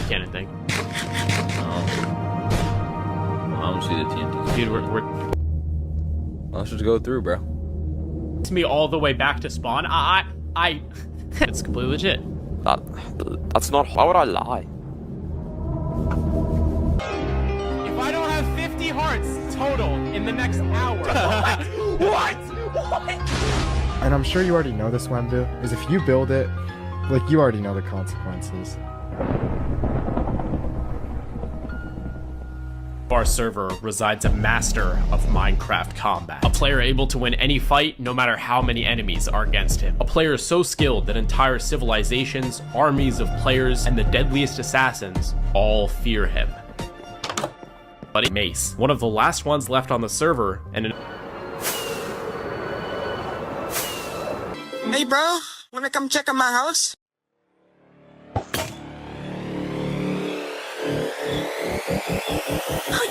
cannon thing. I don't see the TNT. Dude, Let's just go through, bro. to me all the way back to spawn. It's completely legit. That's not. Why would I lie? If I don't have 50 hearts total in the next hour. What? And I'm sure you already know this, Wembu, is if you build it, like, you already know the consequences. Our server resides a master of Minecraft combat. A player able to win any fight, no matter how many enemies are against him. A player so skilled that entire civilizations, armies of players, and the deadliest assassins all fear him. But Mace, one of the last ones left on the server, and Hey bro, wanna come check out my house?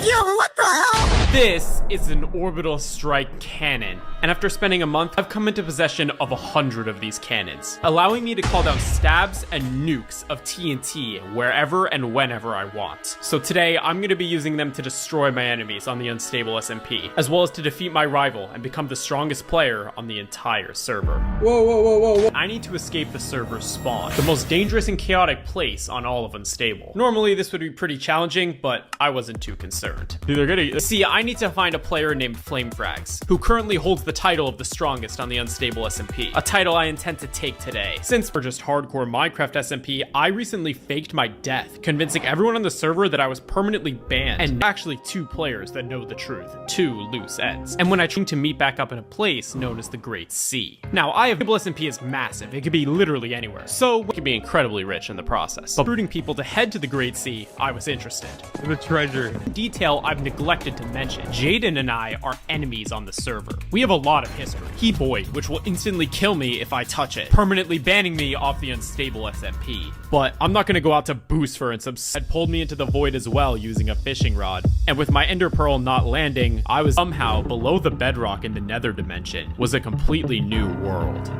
Yo, what the hell? this is an orbital strike cannon. And after spending a month, I've come into possession of 100 of these cannons, allowing me to call down stabs and nukes of TNT wherever and whenever I want. So today, I'm going to be using them to destroy my enemies on the unstable SMP, as well as to defeat my rival and become the strongest player on the entire server. Whoa. I need to escape the server's spawn, the most dangerous and chaotic place on all of Unstable. Normally, this would be pretty challenging, but I wasn't too concerned. Dude, they're gonna see, I need to find a player named Flamefrags, who currently holds the title of the strongest on the Unstable SMP, a title I intend to take today. Since we're just hardcore Minecraft SMP, I recently faked my death, convincing everyone on the server that I was permanently banned, and actually 2 players that know the truth, 2 loose ends. And when I tried to meet back up in a place known as the Great Sea. Now, Unstable SMP is massive, it could be literally anywhere, so we could be incredibly rich in the process. But recruiting people to head to the Great Sea, I was interested. The treasure. Detail I've neglected to mention, Jaden and I are enemies on the server. We have a lot of history. He Void, which will instantly kill me if I touch it, permanently banning me off the Unstable SMP. But I'm not gonna go out to boost for instance. Had pulled me into the Void as well using a fishing rod. And with my Ender Pearl not landing, I was somehow below the bedrock in the Nether dimension. Was a completely new world.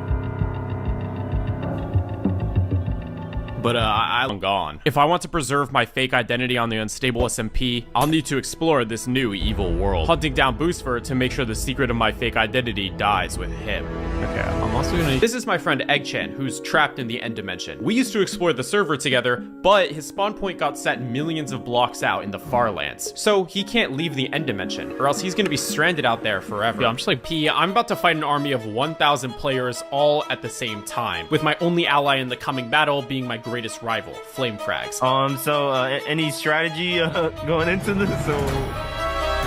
But I'm gone. If I want to preserve my fake identity on the Unstable SMP, I'll need to explore this new evil world, hunting down Boostfur to make sure the secret of my fake identity dies with him. Okay, I'm also gonna... This is my friend Eggchan, who's trapped in the End Dimension. We used to explore the server together, but his spawn point got set millions of blocks out in the Farlands, so he can't leave the End Dimension, or else he's gonna be stranded out there forever. Yo, I'm just like, I'm about to fight an army of 1,000 players all at the same time, with my only ally in the coming battle being my greatest rival, Flamefrags. So any strategy going into this?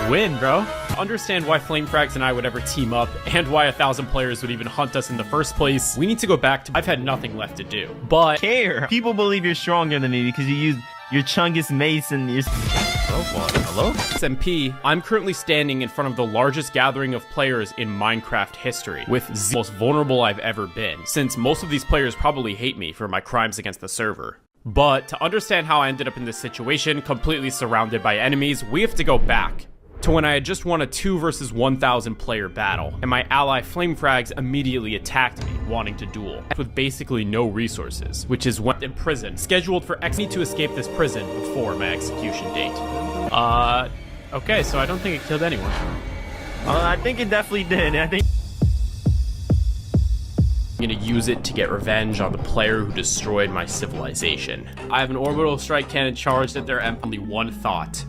Win, bro. Understand why Flamefrags and I would ever team up, and why 1,000 players would even hunt us in the first place. We need to go back to... I've had nothing left to do, but... Care. People believe you're stronger than me because you use your Chungus mace and your... Hello? SMP, I'm currently standing in front of the largest gathering of players in Minecraft history, with the most vulnerable I've ever been, since most of these players probably hate me for my crimes against the server. But to understand how I ended up in this situation, completely surrounded by enemies, we have to go back to when I had just won a 2 versus 1,000 player battle, and my ally Flamefrags immediately attacked me, wanting to duel, with basically no resources, which is when in prison, scheduled for X to escape this prison before my execution date. Okay, so I don't think it killed anyone. I think it definitely did. I think... I'm gonna use it to get revenge on the player who destroyed my civilization. I have an orbital strike cannon charged at their end. Only one thought: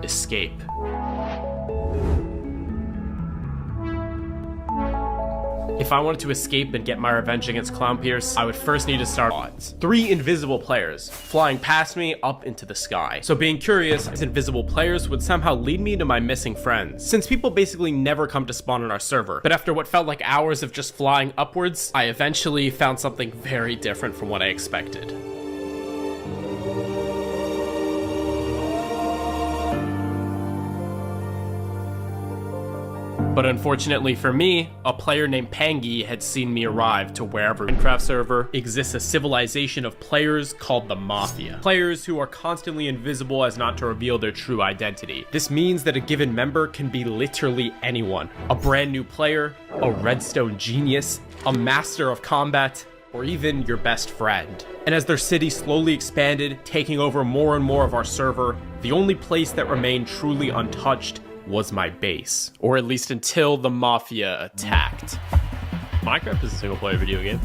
escape. If I wanted to escape and get my revenge against Clownpierce, I would first need to start odds. 3 invisible players flying past me up into the sky. So being curious, these invisible players would somehow lead me to my missing friends, since people basically never come to spawn on our server. But after what felt like hours of just flying upwards, I eventually found something very different from what I expected. But unfortunately for me, a player named Pangy had seen me arrive to wherever Minecraft server exists a civilization of players called the Mafia. Players who are constantly invisible as not to reveal their true identity. This means that a given member can be literally anyone. A brand new player, a redstone genius, a master of combat, or even your best friend. And as their city slowly expanded, taking over more and more of our server, the only place that remained truly untouched was my base. Or at least until the Mafia attacked. Minecraft is a single-player video game.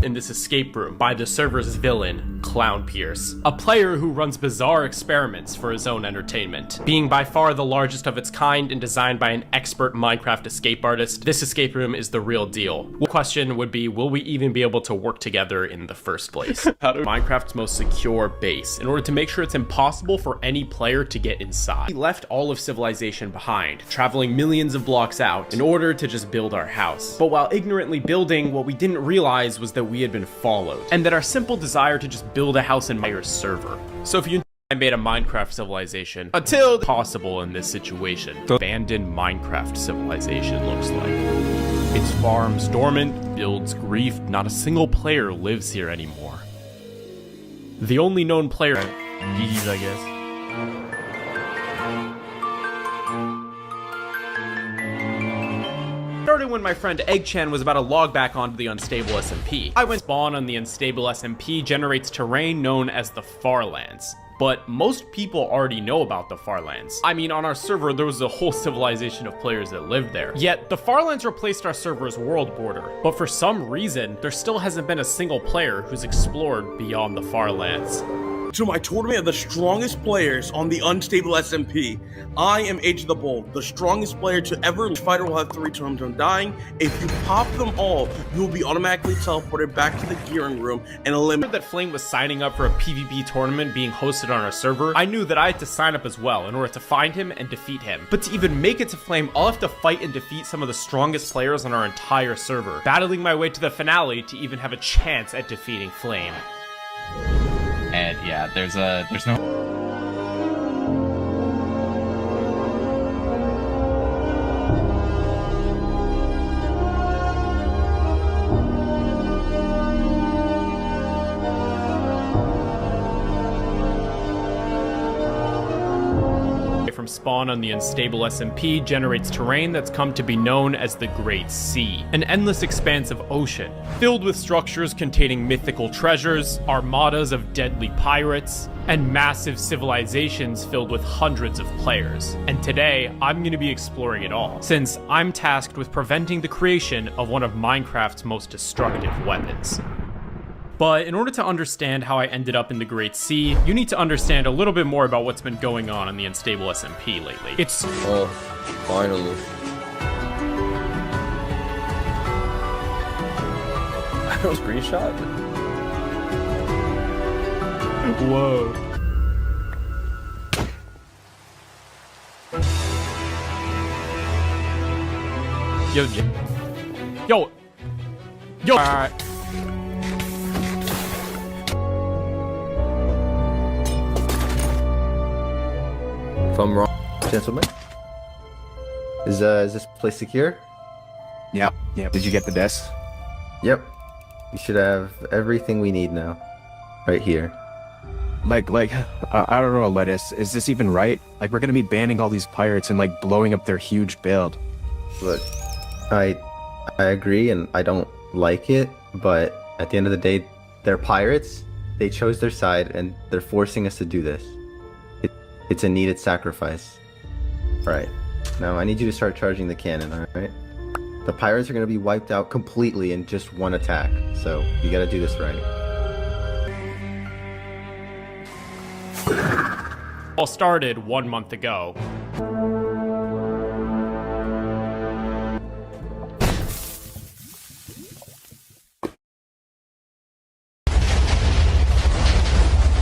In this escape room by the server's villain, Clown Pierce, a player who runs bizarre experiments for his own entertainment. Being by far the largest of its kind and designed by an expert Minecraft escape artist, this escape room is the real deal. The question would be, will we even be able to work together in the first place? How to Minecraft's most secure base in order to make sure it's impossible for any player to get inside. We left all of civilization behind, traveling millions of blocks out in order to just build our house. But while ignorantly building, what we didn't realize was that we had been followed, and that our simple desire to just build a house in my server. So if you I made a Minecraft civilization until possible in this situation. The abandoned Minecraft civilization looks like. Its farms dormant, builds grief, not a single player lives here anymore. The only known player, GG's, I guess. started when my friend Eggchan was about to log back onto the unstable SMP. I went spawn on the unstable SMP generates terrain known as the Farlands. But most people already know about the Farlands. I mean, on our server, there was a whole civilization of players that lived there. Yet, the Farlands replaced our server's world border. But for some reason, there still hasn't been a single player who's explored beyond the Farlands. To my tournament of the strongest players on the unstable SMP, I am Age of the Bold. The strongest player to ever fighter will have 3 turns on dying. If you pop them all, you will be automatically teleported back to the gearing room and eliminate. That Flame was signing up for a PvP tournament being hosted on our server, I knew that I had to sign up as well in order to find him and defeat him. But to even make it to Flame, I'll have to fight and defeat some of the strongest players on our entire server, battling my way to the finale to even have a chance at defeating Flame. And yeah, there's no... From spawn on the unstable SMP generates terrain that's come to be known as the Great Sea, an endless expanse of ocean, filled with structures containing mythical treasures, armadas of deadly pirates, and massive civilizations filled with hundreds of players. And today, I'm going to be exploring it all, since I'm tasked with preventing the creation of one of Minecraft's most destructive weapons. But in order to understand how I ended up in the Great Sea, you need to understand a little bit more about what's been going on in the unstable SMP lately. It's... Oh, finally. I don't screenshot. Whoa. Yo. Alright. If I'm wrong, gentlemen, is this place secure? Yeah. Did you get the desk? Yep. We should have everything we need now, right here. I don't know, Lettuce. Is this even right? Like, we're gonna be banning all these pirates and like blowing up their huge build. Look, I agree, and I don't like it. But at the end of the day, they're pirates. They chose their side, and they're forcing us to do this. It's a needed sacrifice. Alright, now I need you to start charging the cannon, alright? The pirates are going to be wiped out completely in just one attack, so you gotta do this right. All started 1 month ago.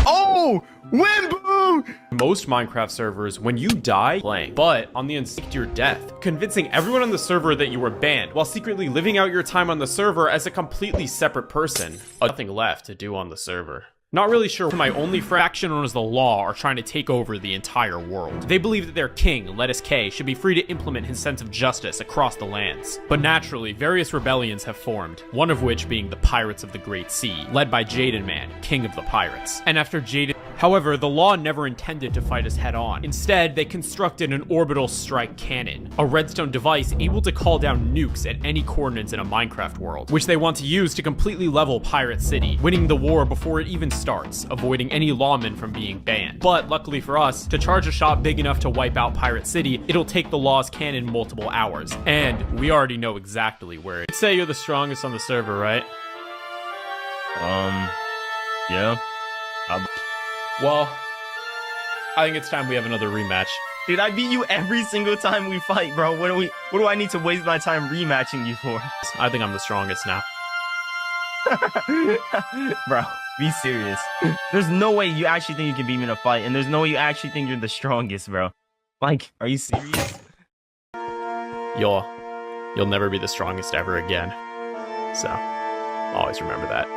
Oh! Wimbo! Most Minecraft servers, when you die, playing. But on the instinct your death, convincing everyone on the server that you were banned, while secretly living out your time on the server as a completely separate person. Nothing left to do on the server. Not really sure my only faction known as the Law are trying to take over the entire world. They believe that their king, Lettuce K, should be free to implement his sense of justice across the lands. But naturally, various rebellions have formed, one of which being the Pirates of the Great Sea, led by Jaden Man, king of the pirates. And after Jaden... However, the Law never intended to fight us head on. Instead, they constructed an orbital strike cannon, a redstone device able to call down nukes at any coordinates in a Minecraft world, which they want to use to completely level Pirate City, winning the war before it even starts, avoiding any lawmen from being banned. But luckily for us, to charge a shot big enough to wipe out Pirate City, it'll take the Law's cannon multiple hours, and we already know exactly where it is. Say you're the strongest on the server, right? Yeah. Well, I think it's time we have another rematch. Dude, I beat you every single time we fight, bro. What do I need to waste my time rematching you for? I think I'm the strongest now. Bro, be serious. There's no way you actually think you can beat me in a fight, and there's no way you actually think you're the strongest, bro. Like, are you serious? You'll never be the strongest ever again. So, always remember that.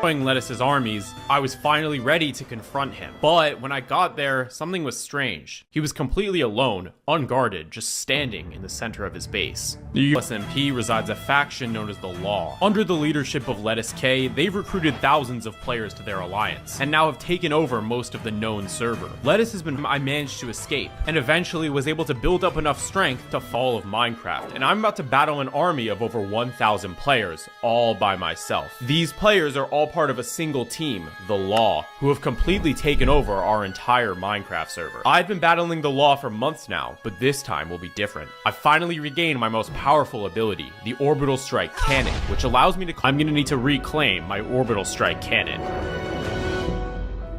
Knowing Lettuce's armies, I was finally ready to confront him. But when I got there, something was strange. He was completely alone, unguarded, just standing in the center of his base. The SMP resides a faction known as the Law. Under the leadership of Lettuce K, they've recruited thousands of players to their alliance, and now have taken over most of the known server. Lettuce has been I managed to escape, and eventually was able to build up enough strength to fall of Minecraft, and I'm about to battle an army of over 1,000 players, all by myself. These players are all part of a single team, the Law, who have completely taken over our entire Minecraft server. I've been battling the Law for months now, but this time will be different. I finally regained my most powerful ability, the Orbital Strike Cannon, which allows me to... I'm gonna need to reclaim my Orbital Strike Cannon.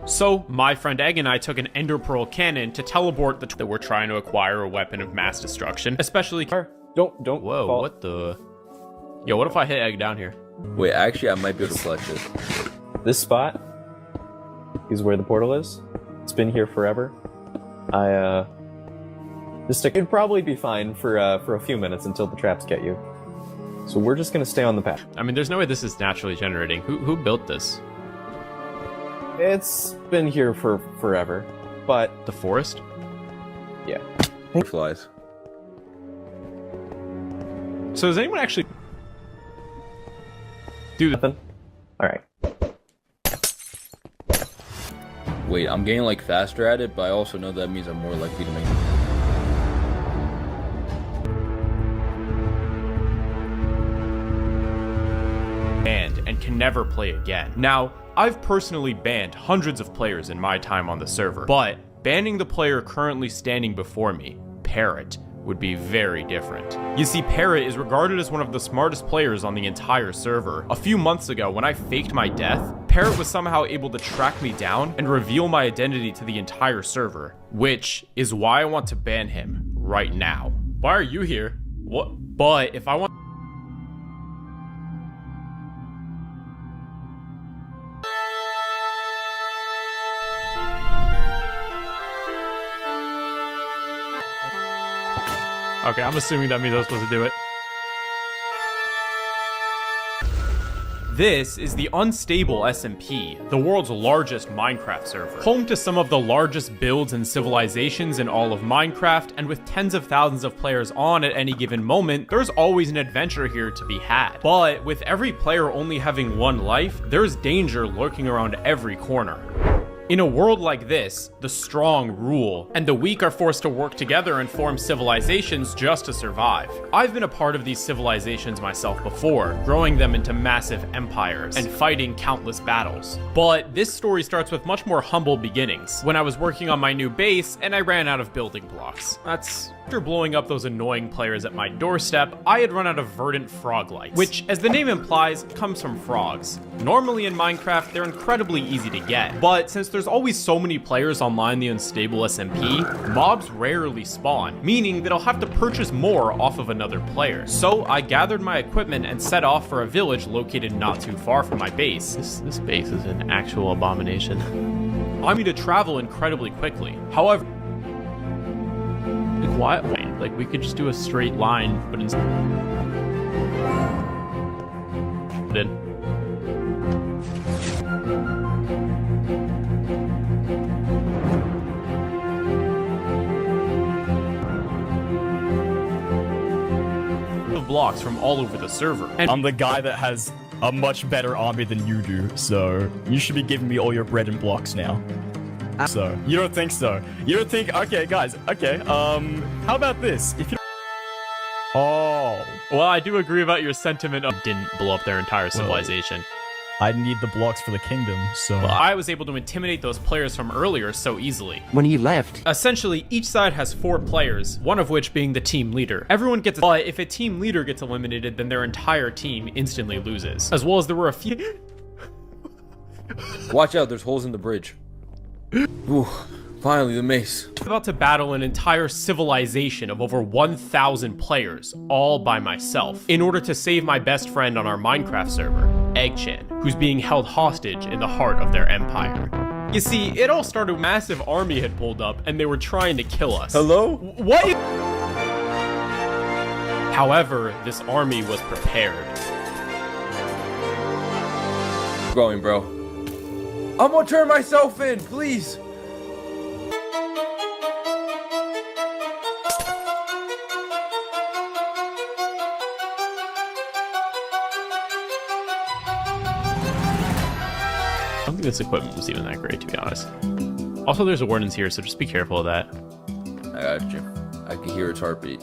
So, my friend Egg and I took an Ender Pearl Cannon to teleport that we're trying to acquire a weapon of mass destruction, especially... Don't. Whoa, fall. what the... Yo, what if I hit Egg down here? Wait, actually, I might be able to clutch it. This spot is where the portal is. It's been here forever. It'd probably be fine for a few minutes until the traps get you. So we're just gonna stay on the path. I mean, there's no way this is naturally generating. Who built this? It's been here for forever, but The forest? yeah. Flies. So does anyone actually do that? Nothing. All right. Wait, I'm getting like faster at it, but I also know that means I'm more likely to make it. Banned and can never play again. Now, I've personally banned hundreds of players in my time on the server, but banning the player currently standing before me, Parrot, would be very different. You see, Parrot is regarded as one of the smartest players on the entire server. A few months ago, when I faked my death, Parrot was somehow able to track me down and reveal my identity to the entire server, which is why I want to ban him right now. Why are you here? What? But if I want... Okay, I'm assuming that means I was supposed to do it. This is the Unstable SMP, the world's largest Minecraft server. Home to some of the largest builds and civilizations in all of Minecraft, and with tens of thousands of players on at any given moment, there's always an adventure here to be had. But with every player only having one life, there's danger lurking around every corner. In a world like this, the strong rule, and the weak are forced to work together and form civilizations just to survive. I've been a part of these civilizations myself before, growing them into massive empires, and fighting countless battles. But this story starts with much more humble beginnings, when I was working on my new base and I ran out of building blocks. After blowing up those annoying players at my doorstep, I had run out of verdant frog lights, which, as the name implies, comes from frogs. Normally in Minecraft, they're incredibly easy to get, but since there's always so many players online in the Unstable SMP, mobs rarely spawn, meaning that I'll have to purchase more off of another player. So I gathered my equipment and set off for a village located not too far from my base. This base is an actual abomination. I need to travel incredibly quickly. However, why? Like, we could just do a straight line, but instead... blocks from all over the server. And I'm the guy that has a much better army than you do, so you should be giving me all your bread and blocks now. So you don't think so? You don't think? Okay, guys. Okay. How about this? If you. Oh. Well, I do agree about your sentiment of didn't blow up their entire civilization. I need the blocks for the kingdom, so. Well, I was able to intimidate those players from earlier so easily. When he left. Essentially, each side has 4 players, one of which being the team leader. Everyone gets, but if a team leader gets eliminated, then their entire team instantly loses. As well as there were a few. Watch out, there's holes in the bridge. Ooh, finally the mace. I'm about to battle an entire civilization of over 1,000 players, all by myself, in order to save my best friend on our Minecraft server, Eggchan, who's being held hostage in the heart of their empire. You see, it all started when a massive army had pulled up and they were trying to kill us. Hello? What? However, this army was prepared. Keep going, bro. I'm gonna turn myself in, please. I don't think this equipment was even that great, to be honest. Also, there's a wardens here, so just be careful of that. I got you. I can hear its heartbeat.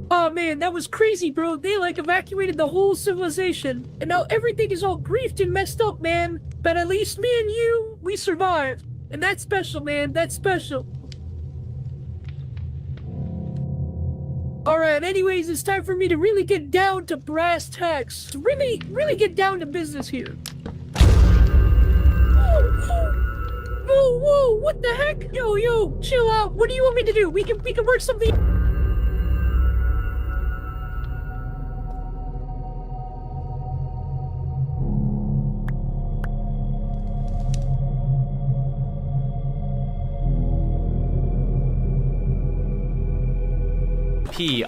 Oh man, that was crazy, bro. They like evacuated the whole civilization. And now everything is all griefed and messed up, man. But at least me and you, we survived. And that's special, man. That's special. Alright, anyways, it's time for me to really get down to brass tacks. To really get down to business here. Whoa, what the heck? Yo, chill out. What do you want me to do? We can work something.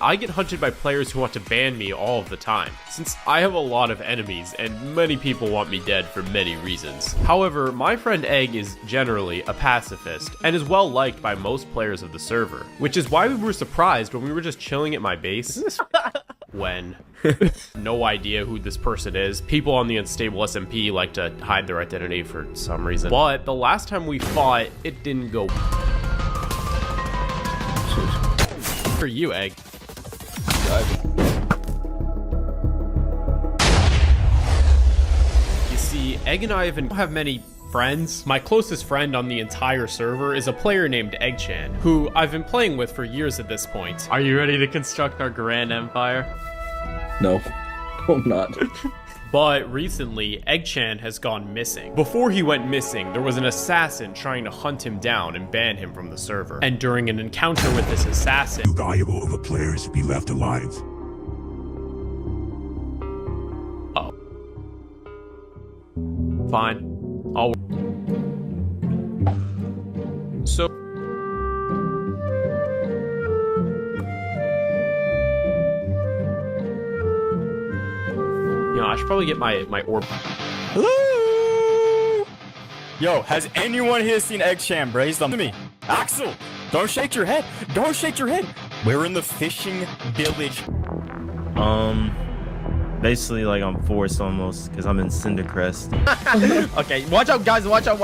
I get hunted by players who want to ban me all of the time, since I have a lot of enemies and many people want me dead for many reasons. However, my friend Egg is generally a pacifist and is well liked by most players of the server, which is why we were surprised when we were just chilling at my base when no idea who this person is. People on the unstable SMP like to hide their identity for some reason. But the last time we fought, it didn't go for you, Egg. You see, Egg and I don't have many friends. My closest friend on the entire server is a player named Eggchan, who I've been playing with for years at this point. Are you ready to construct our grand empire? No, I'm not. But recently, Eggchan has gone missing. Before he went missing, there was an assassin trying to hunt him down and ban him from the server. And during an encounter with this assassin, too valuable of a player to be left alive. Oh. Fine. I'll... So... You know, I should probably get my orb. Hello? Yo, has anyone here seen Eggchan? Raise them to me. Axel, don't shake your head. Don't shake your head. We're in the fishing village. Basically like I'm forced almost, because I'm in Cindercrest. Okay, watch out, guys. Watch out.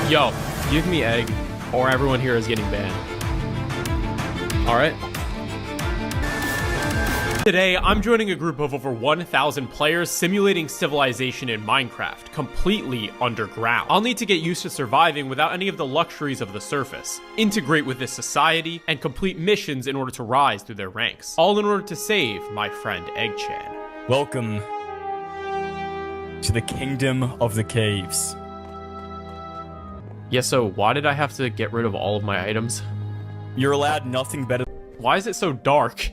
Yo, give me Egg, or everyone here is getting banned. Alright. Today, I'm joining a group of over 1,000 players simulating civilization in Minecraft, completely underground. I'll need to get used to surviving without any of the luxuries of the surface, integrate with this society, and complete missions in order to rise through their ranks. All in order to save my friend Eggchan. Welcome to the Kingdom of the Caves. Yeah, so why did I have to get rid of all of my items? You're allowed nothing better. Why is it so dark?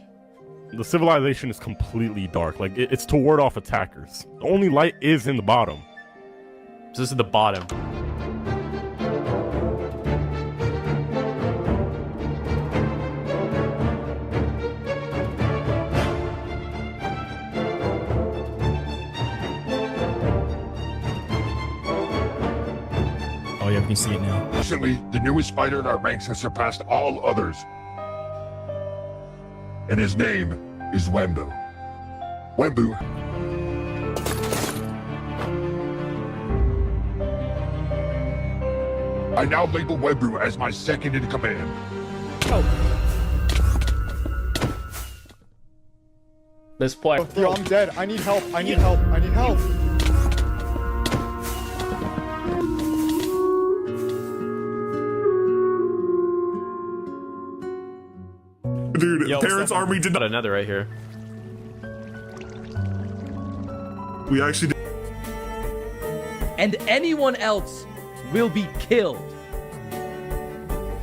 The civilization is completely dark. Like, it's to ward off attackers. The only light is in the bottom. So this is the bottom. Oh, you have can see it now. Recently, the newest fighter in our ranks has surpassed all others. And his name is Wembu. Wembu. I now label Wembu as my second in command. This player. Yo, I'm dead. I need help. I need help. I need help. Dude, Yo, Parents Army did got not. another right here. We actually did. And anyone else will be killed.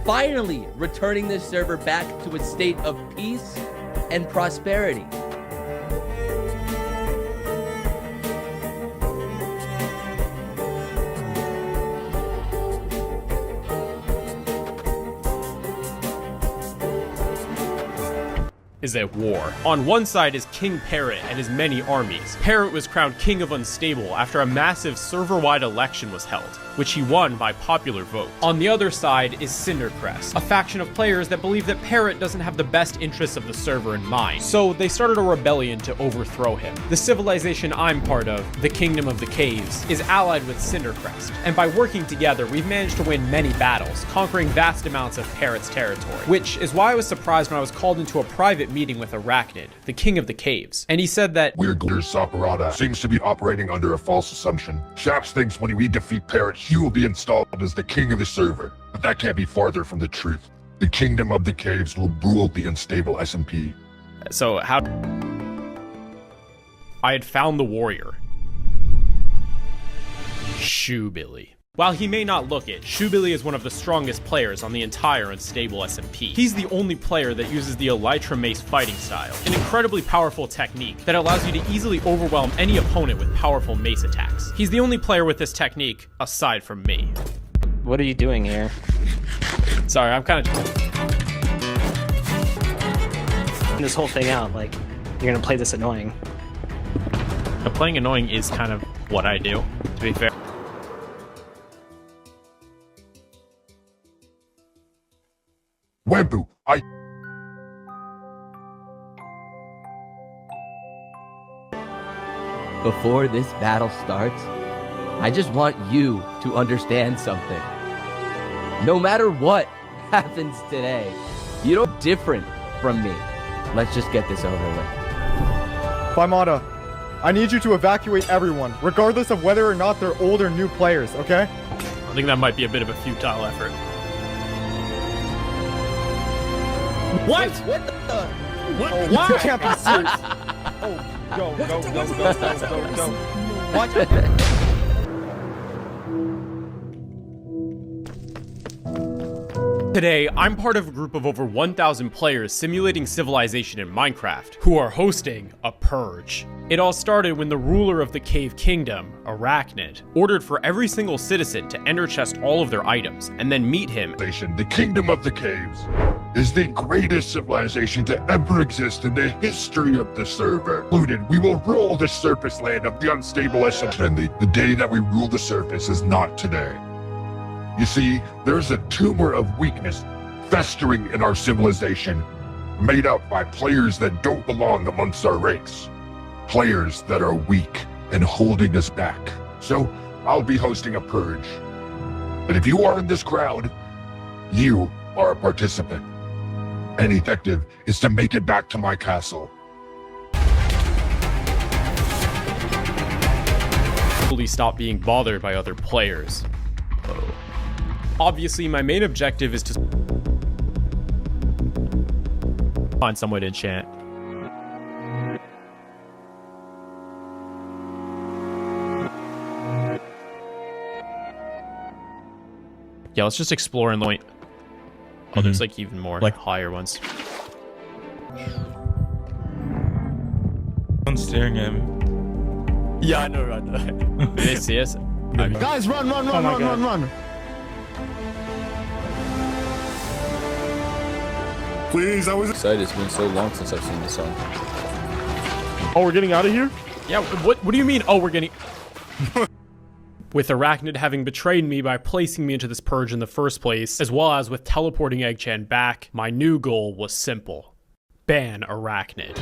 Finally, returning this server back to a state of peace and prosperity. Is at war. On one side is King Parrot and his many armies. Parrot was crowned King of Unstable after a massive server-wide election was held, which he won by popular vote. On the other side is Cindercrest, a faction of players that believe that Parrot doesn't have the best interests of the server in mind, so they started a rebellion to overthrow him. The civilization I'm part of, the Kingdom of the Caves, is allied with Cindercrest, and by working together we've managed to win many battles, conquering vast amounts of Parrot's territory, which is why I was surprised when I was called into a private meeting with Arachnid, the King of the Caves, and he said that Weird leader Sakurada seems to be operating under a false assumption. Shaps thinks when we defeat Parrot, he will be installed as the king of the server, but that can't be farther from the truth. The Kingdom of the Caves will rule the unstable SMP. So how... I had found the warrior. Shoebilly. While he may not look it, Shoebilly is one of the strongest players on the entire Unstable SMP. He's the only player that uses the Elytra Mace fighting style, an incredibly powerful technique that allows you to easily overwhelm any opponent with powerful mace attacks. He's the only player with this technique, aside from me. What are you doing here? Sorry, I'm kind of... This whole thing out, like, you're gonna play this annoying. Playing annoying is kind of what I do, to be fair. Wembu, Before this battle starts, I just want you to understand something. No matter what happens today, you're different from me. Let's just get this over with. Faimata, I need you to evacuate everyone, regardless of whether or not they're old or new players, okay? I think that might be a bit of a futile effort. What? What the? What? You can't be serious. Oh, go. Watch it. Today, I'm part of a group of over 1,000 players simulating civilization in Minecraft, who are hosting a purge. It all started when the ruler of the Cave Kingdom, Arachnid, ordered for every single citizen to enter chest all of their items, and then meet him. The Kingdom of the Caves is the greatest civilization to ever exist in the history of the server. Included, we will rule the surface land of the unstable SMP. And the day that we rule the surface is not today. You see, there's a tumor of weakness festering in our civilization, made up by players that don't belong amongst our ranks. Players that are weak and holding us back. So, I'll be hosting a purge. And if you are in this crowd, you are a participant. And effective is to make it back to my castle. Fully stop being bothered by other players. Obviously, my main objective is to find some way to enchant. Yeah, let's just explore in the point. Oh, there's like even more higher ones. I'm staring at me. Yeah, I know, right? Did they see us? Guys, run. Please, I was excited. It's been so long since I've seen the sun. Oh, we're getting out of here? Yeah, what do you mean, oh, we're getting... With Arachnid having betrayed me by placing me into this purge in the first place, as well as with teleporting Egg-chan back, my new goal was simple. Ban Arachnid.